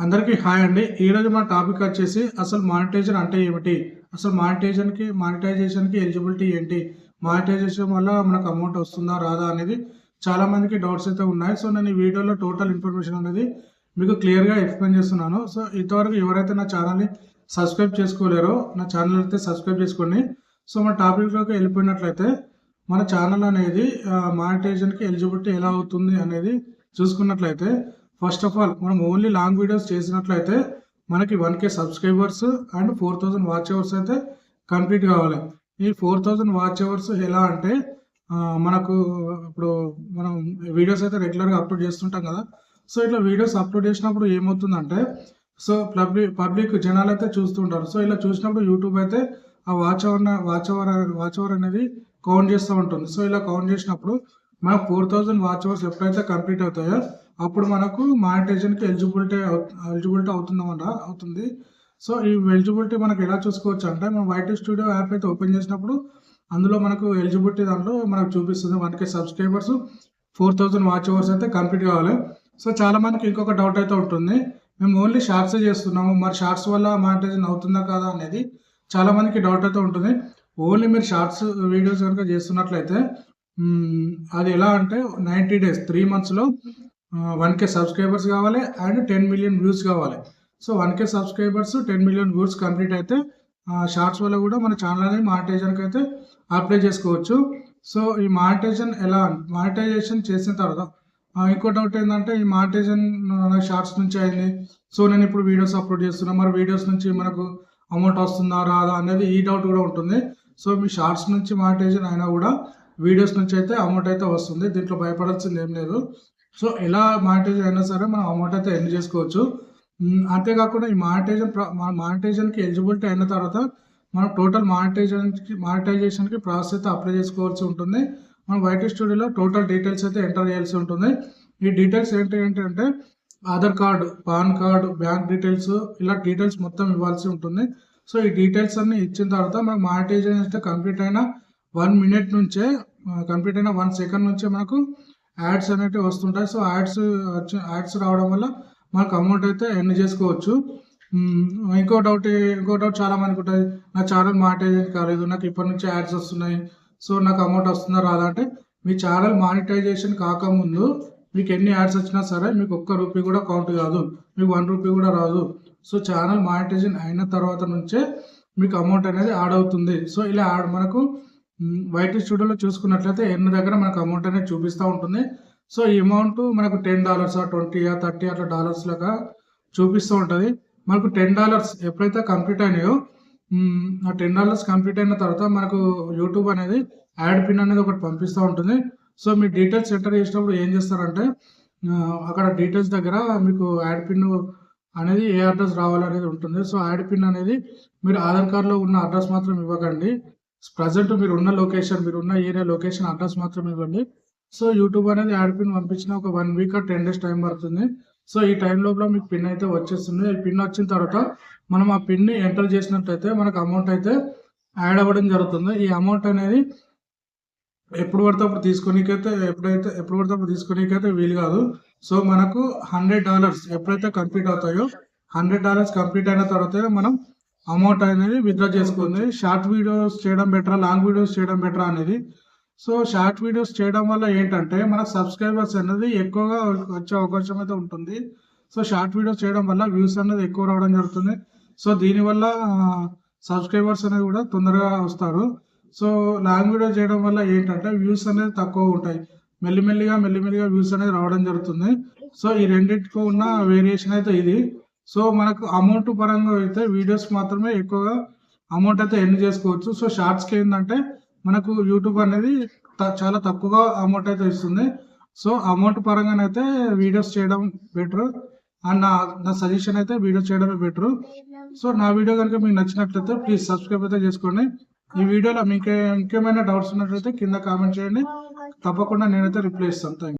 అందరికీ హాయ్ అండి. ఈరోజు మన టాపిక్ వచ్చేసి అసలు మానిటైజేషన్ అంటే ఏమిటి, అసలు మానిటైజేషన్కి ఎలిజిబిలిటీ ఏంటి, మానిటైజేషన్ వల్ల మనకు అమౌంట్ వస్తుందా రాదా అనేది చాలా మందికి డౌట్స్ అయితే ఉన్నాయి. సో నేను ఈ వీడియోలో టోటల్ ఇన్ఫర్మేషన్ అనేది మీకు క్లియర్గా ఎక్స్ప్లెయిన్ చేస్తున్నాను. సో ఇంతవరకు ఎవరైతే నా ఛానల్ని సబ్స్క్రైబ్ చేసుకోలేరో నా ఛానల్ అయితే సబ్స్క్రైబ్ చేసుకోండి. సో మన టాపిక్లోకి వెళ్ళిపోయినట్లయితే మన ఛానల్ అనేది మానిటైజేషన్కి ఎలిజిబిలిటీ ఎలా అవుతుంది అనేది చూసుకున్నట్లయితే ఫస్ట్ ఆఫ్ ఆల్ మనం ఓన్లీ లాంగ్ వీడియోస్ చేసినట్లయితే మనకి 1K subscribers and 4000 watch hours అయితే కంప్లీట్ కావాలి. ఈ 4000 వాచ్ అవర్స్ ఎలా అంటే మనకు ఇప్పుడు మనం వీడియోస్ అయితే రెగ్యులర్గా అప్లోడ్ చేస్తుంటాం కదా. సో ఇట్లా వీడియోస్ అప్లోడ్ చేసినప్పుడు ఏమవుతుందంటే సో పబ్లిక్ జనాలు అయితే చూస్తుంటారు. సో ఇలా చూసినప్పుడు యూట్యూబ్ అయితే ఆ వాచ్ అవర్ అనేది కౌంట్ చేస్తూ ఉంటుంది. సో ఇలా కౌంట్ చేసినప్పుడు మనకు 4000 వాచ్ అవర్స్ ఎప్పుడైతే కంప్లీట్ అవుతాయో అప్పుడు మనకు మానిటైజేషన్కి ఎలిజిబిలిటీ అవుతుంది. సో ఈ ఎలిజిబిలిటీ మనకు ఎలా చూసుకోవచ్చు అంటే మనం వైటీ స్టూడియో యాప్ అయితే ఓపెన్ చేసినప్పుడు అందులో మనకు ఎలిజిబిలిటీ దాంట్లో మనకు చూపిస్తుంది 1K సబ్స్క్రైబర్స్ 4000 వాచ్ అవర్స్ అయితే కంప్లీట్ కావాలి. సో చాలా మందికి ఇంకొక డౌట్ అయితే ఉంటుంది, మేము ఓన్లీ షార్ట్సే చేస్తున్నాము, మరి షార్ట్స్ వల్ల మానిటైజేషన్ అవుతుందా కాదా అనేది చాలా మందికి డౌట్ అయితే ఉంటుంది. ఓన్లీ మీరు షార్ట్స్ వీడియోస్ కనుక చేస్తున్నట్లయితే అది ఎలా అంటే 90 డేస్ 3 మంత్స్లో 1K సబ్స్క్రైబర్స్ కావాలి అండ్ 10 మిలియన్ వ్యూస్ కావాలి. So 1K subscribers 10 million views complete అయితే షార్ట్స్ వల్ల కూడా మన ఛానల్ అనేది మానిటైజేషన్కి అయితే అప్లై చేసుకోవచ్చు. సో ఈ మానిటైజేషన్ చేసిన తర్వాత ఇంకో డౌట్ ఏంటంటే ఈ మానిటైజేషన్ షార్ట్స్ నుంచి అయింది, సో నేను ఇప్పుడు వీడియోస్ అప్లోడ్ చేస్తున్నా, మరి వీడియోస్ నుంచి మనకు అమౌంట్ వస్తుందా రాదా అనేది ఈ డౌట్ కూడా ఉంటుంది. సో మీ షార్ట్స్ నుంచి మానిటైజేషన్ అయినా కూడా వీడియోస్ నుంచి అయితే అమౌంట్ అయితే వస్తుంది, దీంట్లో భయపడాల్సింది ఏం లేదు. సో ఎలా మానిటైజేషన్ అయినా సరే మనం అమౌంట్ అయితే ఎర్న్ చేసుకోవచ్చు. అంతేకాకుండా ఈ మానిటైజేషన్కి ఎలిజిబిలిటీ అయిన తర్వాత మనం టోటల్ మానిటైజేషన్కి ప్రాసెస్ అయితే అప్లై చేసుకోవాల్సి ఉంటుంది. మనం వైటీ స్టూడియోలో టోటల్ డీటెయిల్స్ అయితే ఎంటర్ చేయాల్సి ఉంటుంది. ఈ డీటెయిల్స్ ఏంటంటే Aadhaar card, pan card, bank details, ఇలా డీటెయిల్స్ మొత్తం ఇవ్వాల్సి ఉంటుంది. సో ఈ డీటెయిల్స్ అన్ని ఇచ్చిన తర్వాత మనకు మానిటైజేషన్ అయితే కంప్లీట్ అయిన 1 మినిట్ నుంచే కంప్లీట్ అయిన 1 సెకండ్ నుంచే మనకు యాడ్స్ అనేవి వస్తుంటాయి. సో యాడ్స్ రావడం వల్ల మనకు అమౌంట్ అయితే ఎర్న్ చేసుకోవచ్చు. ఇంకో డౌట్ చాలా మందికి ఉంటుంది, నా ఛానల్ మానిటైజేషన్ కాలేదు, నాకు ఇప్పటి నుంచి యాడ్స్ వస్తున్నాయి, సో నాకు అమౌంట్ వస్తుందా రాదా అంటే మీ ఛానల్ మానిటైజేషన్ కాకముందు మీకు ఎన్ని యాడ్స్ వచ్చినా సరే మీకు ₹1 కూడా కౌంట్ కాదు, మీకు ₹1 కూడా రాదు. సో ఛానల్ మానిటైజేషన్ అయిన తర్వాత నుంచే మీకు అమౌంట్ అనేది యాడ్ అవుతుంది. సో ఇలా మనకు వైటీ స్టూడియోలో చూసుకున్నట్లయితే ఎన్ని దగ్గర మనకు అమౌంట్ అనేది చూపిస్తూ ఉంటుంది. సో ఈ అమౌంట్ మనకు $10, $20, $30 అట్లా డాలర్స్ లాగా చూపిస్తూ ఉంటుంది. మనకు $10 ఎప్పుడైతే కంప్లీట్ అయినాయో ఆ $10 కంప్లీట్ అయిన తర్వాత మనకు యూట్యూబ్ అనేది యాడ్ పిన్ అనేది ఒకటి పంపిస్తూ ఉంటుంది. సో మీ డీటెయిల్స్ ఎంటర్ చేసినప్పుడు ఏం చేస్తారంటే అక్కడ డీటెయిల్స్ దగ్గర మీకు యాడ్ పిన్ అనేది ఏ అడ్రస్ రావాలనేది ఉంటుంది. సో యాడ్ పిన్ అనేది మీరు ఆధార్ కార్డులో ఉన్న అడ్రస్ మాత్రం ఇవ్వకండి, ప్రజెంట్ మీరున్న ఏరియా లొకేషన్ అడ్రస్ మాత్రం ఇవ్వండి. సో యూట్యూబ్ అనేది యాడ్ పిన్ పంపించిన ఒక 1 వీక్ 10 డేస్ టైం పడుతుంది. సో ఈ టైం లోపల మీకు పిన్ అయితే వచ్చేస్తుంది. ఈ పిన్ వచ్చిన తర్వాత మనం ఆ పిన్ని ఎంటర్ చేసినట్లయితే మనకు అమౌంట్ అయితే యాడ్ అవ్వడం జరుగుతుంది. ఈ అమౌంట్ అనేది ఎప్పుడు పడితే అప్పుడు తీసుకోనికైతే వీలు కాదు. సో మనకు $100 ఎప్పుడైతే కంప్లీట్ అవుతాయో $100 కంప్లీట్ అయిన తర్వాత మనం అమౌంట్ అనేది విత్డ్రా చేసుకుంది. షార్ట్ వీడియోస్ చేయడం బెటరా, లాంగ్ వీడియోస్ చేయడం బెటరా అనేది. సో షార్ట్ వీడియోస్ చేయడం వల్ల ఏంటంటే మనకు సబ్స్క్రైబర్స్ అనేది ఎక్కువగా వచ్చే అవకాశం అయితే ఉంటుంది. సో షార్ట్ వీడియోస్ చేయడం వల్ల వ్యూస్ అనేది ఎక్కువ రావడం జరుగుతుంది. సో దీనివల్ల సబ్స్క్రైబర్స్ అనేది కూడా తొందరగా వస్తారు. సో లాంగ్ వీడియో చేయడం వల్ల ఏంటంటే వ్యూస్ అనేది తక్కువ ఉంటాయి, మెల్లిమెల్లిగా వ్యూస్ అనేది రావడం జరుగుతుంది. సో ఈ రెండింటికి ఉన్న వేరియేషన్ అయితే ఇది. సో మనకు అమౌంట్ పరంగా అయితే వీడియోస్ మాత్రమే ఎక్కువగా అమౌంట్ అయితే ఎర్న్ చేసుకోవచ్చు. సో షార్ట్స్కి ఏంటంటే మనకు యూట్యూబ్ అనేది చాలా తక్కువగా అమౌంట్ అయితే ఇస్తుంది. సో అమౌంట్ పరంగానైతే వీడియోస్ చేయడం బెటర్ అండ్ నా సజెషన్ అయితే వీడియో చేయడమే బెటర్. సో నా వీడియో కనుక మీకు నచ్చినట్లయితే ప్లీజ్ సబ్స్క్రైబ్ అయితే చేసుకోండి. ఈ వీడియోలో మీకు ఇంకేమైనా డౌట్స్ ఉన్నట్లయితే కింద కామెంట్ చేయండి, తప్పకుండా నేనైతే రిప్లై ఇస్తాను. Thank you.